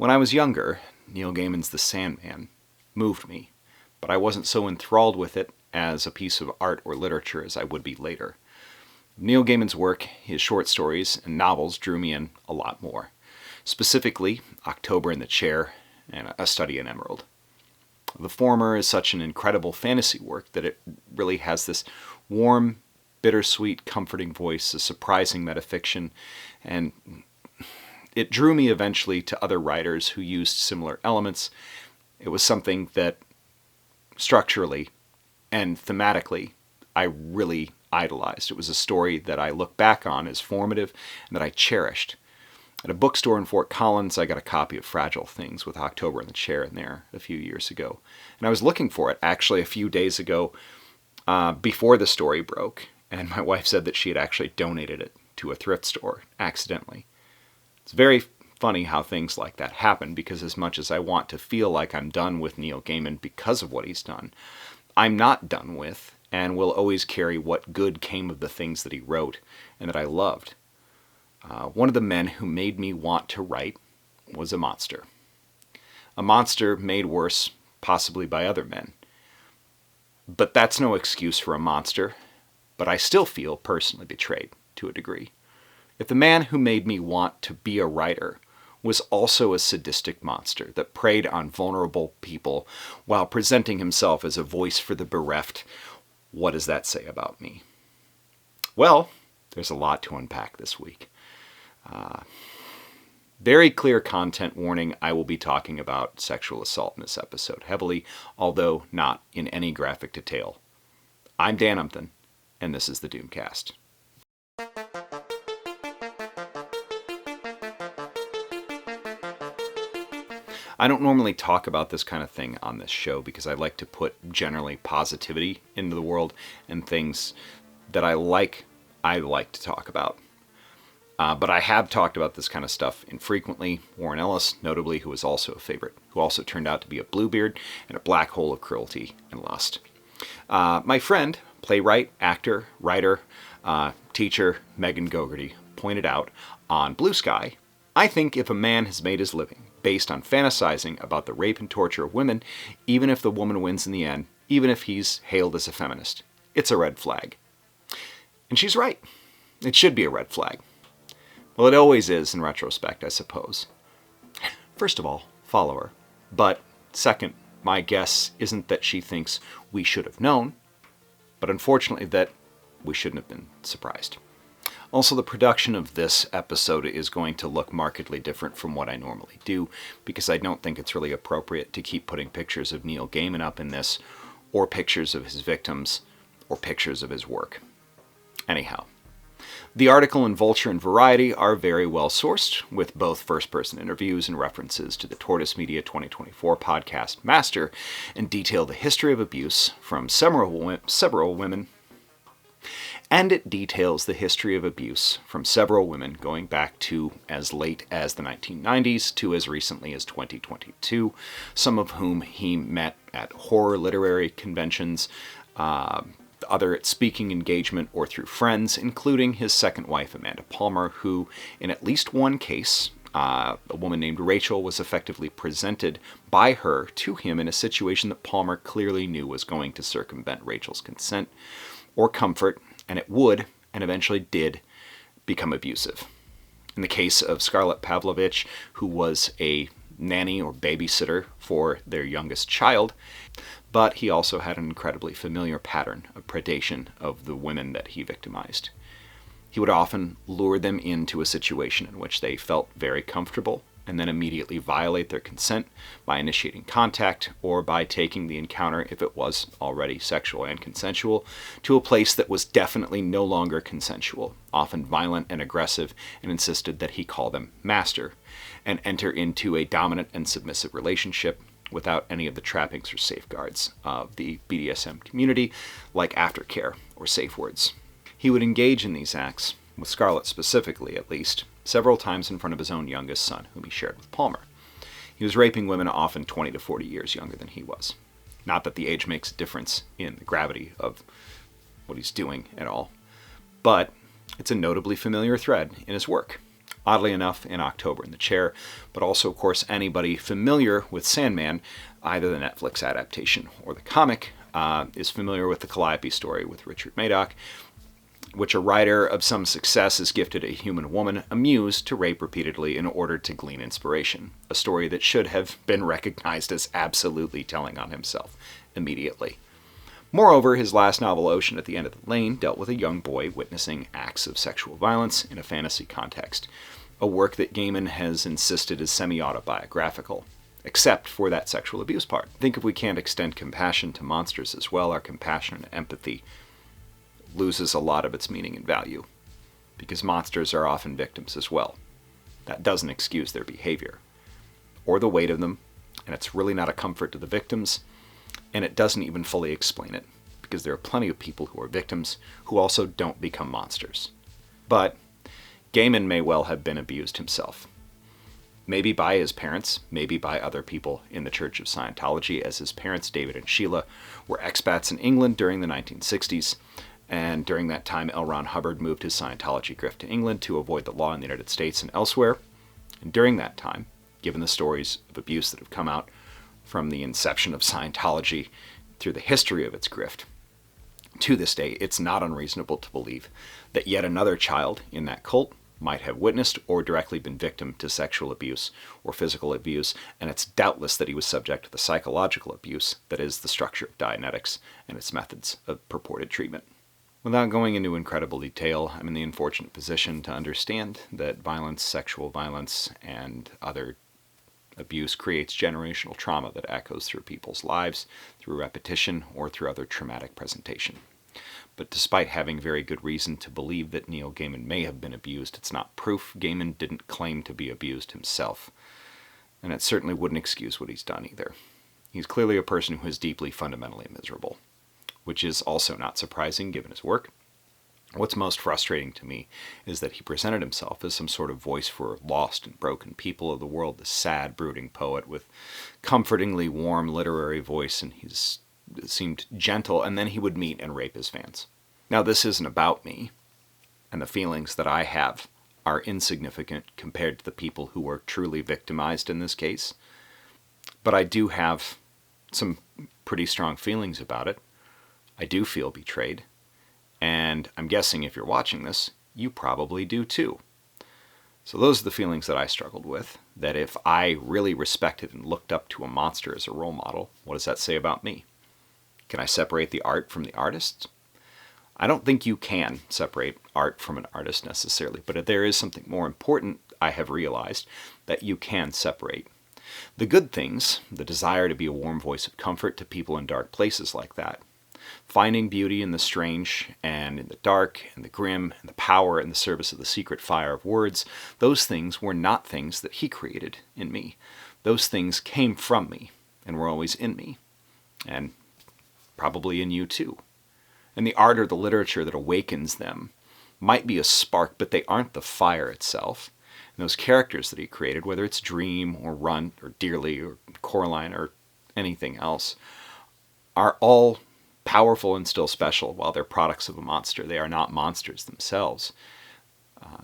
When I was younger, Neil Gaiman's The Sandman moved me, but I wasn't so enthralled with it as a piece of art or literature as I would be later. Neil Gaiman's work, his short stories, and novels drew me in a lot more. Specifically, October in the Chair and A Study in Emerald. The former is such an incredible fantasy work that it really has this warm, bittersweet, comforting voice, a surprising metafiction, and it drew me eventually to other writers who used similar elements. It was something that structurally and thematically I really idolized. It was a story that I look back on as formative and that I cherished. At a bookstore in Fort Collins, I got a copy of Fragile Things with October in the Chair in there a few years ago. And I was looking for it actually a few days ago before the story broke. And my wife said that she had actually donated it to a thrift store accidentally. It's very funny how things like that happen, because as much as I want to feel like I'm done with Neil Gaiman because of what he's done, I'm not done with and will always carry what good came of the things that he wrote and that I loved. One of the men who made me want to write was a monster. A monster made worse, possibly by other men. But that's no excuse for a monster, but I still feel personally betrayed to a degree. If the man who made me want to be a writer was also a sadistic monster that preyed on vulnerable people while presenting himself as a voice for the bereft, what does that say about me? Well, there's a lot to unpack this week. Very clear content warning, I will be talking about sexual assault in this episode heavily, although not in any graphic detail. I'm Dan Umpton, and this is the Doomcast. I don't normally talk about this kind of thing on this show because I like to put generally positivity into the world and things that I like to talk about. But I have talked about this kind of stuff infrequently. Warren Ellis, notably, who was also a favorite, who also turned out to be a bluebeard and a black hole of cruelty and lust. My friend, playwright, actor, writer, teacher Megan Gogarty pointed out on Blue Sky, I think if a man has made his living based on fantasizing about the rape and torture of women, even if the woman wins in the end, even if he's hailed as a feminist, it's a red flag. And she's right. It should be a red flag. Well, it always is in retrospect, I suppose. First of all, follow her. But second, my guess isn't that she thinks we should have known, but unfortunately that we shouldn't have been surprised. Also, the production of this episode is going to look markedly different from what I normally do, because I don't think it's really appropriate to keep putting pictures of Neil Gaiman up in this, or pictures of his victims, or pictures of his work. Anyhow, the article and Vulture and Variety are very well sourced, with both first-person interviews and references to the Tortoise Media 2024 podcast Master, and detail the history of abuse from several women. And it details the history of abuse from several women going back to as late as the 1990s to as recently as 2022, some of whom he met at horror literary conventions, other at speaking engagement or through friends, including his second wife, Amanda Palmer, who, in at least one case, a woman named Rachel, was effectively presented by her to him in a situation that Palmer clearly knew was going to circumvent Rachel's consent or comfort, and it would, and eventually did, become abusive. In the case of Scarlett Pavlovich, who was a nanny or babysitter for their youngest child, but he also had an incredibly familiar pattern of predation of the women that he victimized. He would often lure them into a situation in which they felt very comfortable and then immediately violate their consent by initiating contact or by taking the encounter, if it was already sexual and consensual, to a place that was definitely no longer consensual, often violent and aggressive, and insisted that he call them master, and enter into a dominant and submissive relationship without any of the trappings or safeguards of the BDSM community, like aftercare or safe words. He would engage in these acts, with Scarlett specifically at least, several times in front of his own youngest son, whom he shared with Palmer. He was raping women often 20 to 40 years younger than he was. Not that the age makes a difference in the gravity of what he's doing at all, but it's a notably familiar thread in his work. oddly enough, in October in the Chair, but also, of course, anybody familiar with Sandman, either the Netflix adaptation or the comic, is familiar with the Calliope story with Richard Madoc, which a writer of some success is gifted a human woman, a muse, to rape repeatedly in order to glean inspiration. A story that should have been recognized as absolutely telling on himself immediately. Moreover, his last novel, Ocean at the End of the Lane, dealt with a young boy witnessing acts of sexual violence in a fantasy context, a work that Gaiman has insisted is semi-autobiographical, except for that sexual abuse part. I think if we can't extend compassion to monsters as well, our compassion and empathy loses a lot of its meaning and value, because monsters are often victims as well. That doesn't excuse their behavior, or the weight of them, and it's really not a comfort to the victims, and it doesn't even fully explain it, because there are plenty of people who are victims who also don't become monsters. But Gaiman may well have been abused himself. Maybe by his parents, maybe by other people in the Church of Scientology, as his parents, David and Sheila, were expats in England during the 1960s, and during that time, L. Ron Hubbard moved his Scientology grift to England to avoid the law in the United States and elsewhere. And during that time, given the stories of abuse that have come out from the inception of Scientology through the history of its grift, to this day, it's not unreasonable to believe that yet another child in that cult might have witnessed or directly been victim to sexual abuse or physical abuse, and it's doubtless that he was subject to the psychological abuse that is the structure of Dianetics and its methods of purported treatment. Without going into incredible detail, I'm in the unfortunate position to understand that violence, sexual violence, and other abuse creates generational trauma that echoes through people's lives, through repetition, or through other traumatic presentation. But despite having very good reason to believe that Neil Gaiman may have been abused, it's not proof Gaiman didn't claim to be abused himself. And it certainly wouldn't excuse what he's done either. He's clearly a person who is deeply, fundamentally miserable, which is also not surprising given his work. What's most frustrating to me is that he presented himself as some sort of voice for lost and broken people of the world, this sad, brooding poet with comfortingly warm literary voice, and he's seemed gentle, and then he would meet and rape his fans. Now, this isn't about me, and the feelings that I have are insignificant compared to the people who were truly victimized in this case, but I do have some pretty strong feelings about it. I do feel betrayed, and I'm guessing if you're watching this, you probably do too. So those are the feelings that I struggled with, that if I really respected and looked up to a monster as a role model, what does that say about me? Can I separate the art from the artist? I don't think you can separate art from an artist necessarily, but there is something more important I have realized that you can separate. The good things, the desire to be a warm voice of comfort to people in dark places like that, finding beauty in the strange and in the dark and the grim and the power in the service of the secret fire of words, those things were not things that he created in me. Those things came from me and were always in me, and probably in you too. And the art or the literature that awakens them might be a spark, but they aren't the fire itself. And those characters that he created, whether it's Dream or Runt or Dearly or Coraline or anything else, are all powerful and still special. While they're products of a monster, they are not monsters themselves.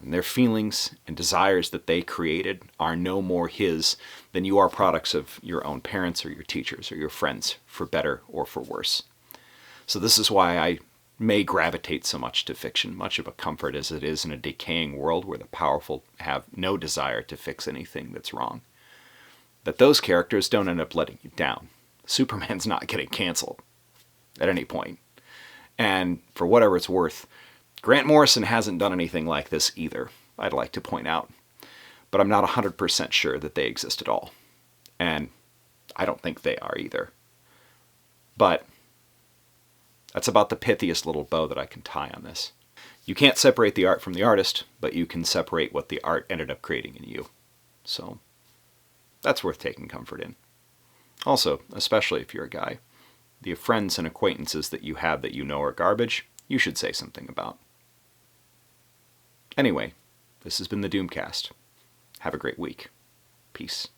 And their feelings and desires that they created are no more his than you are products of your own parents or your teachers or your friends, for better or for worse. So this is why I may gravitate so much to fiction, much of a comfort as it is in a decaying world where the powerful have no desire to fix anything that's wrong. That those characters don't end up letting you down. Superman's not getting canceled at any point. And for whatever it's worth, Grant Morrison hasn't done anything like this either, I'd like to point out. But I'm not 100% sure that they exist at all. And I don't think they are either. But that's about the pithiest little bow that I can tie on this. You can't separate the art from the artist, but you can separate what the art ended up creating in you. So that's worth taking comfort in. Also, especially if you're a guy, the friends and acquaintances that you have that you know are garbage, you should say something about. Anyway, this has been the Doomcast. Have a great week. Peace.